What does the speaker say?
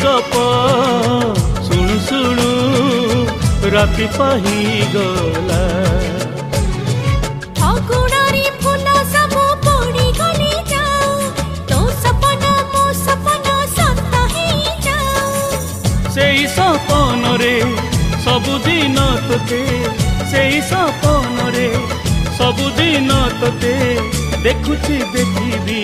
गप शुणु शुणु राति पाही गला। अगुणारी फूल सब पड़ी गली जाओ, तो सपना मो सपना सत ही जाओ। सेई सपन रे सबुदिन तोते, सेई सपन रे सबुदिन तोते देखुची देखिबी।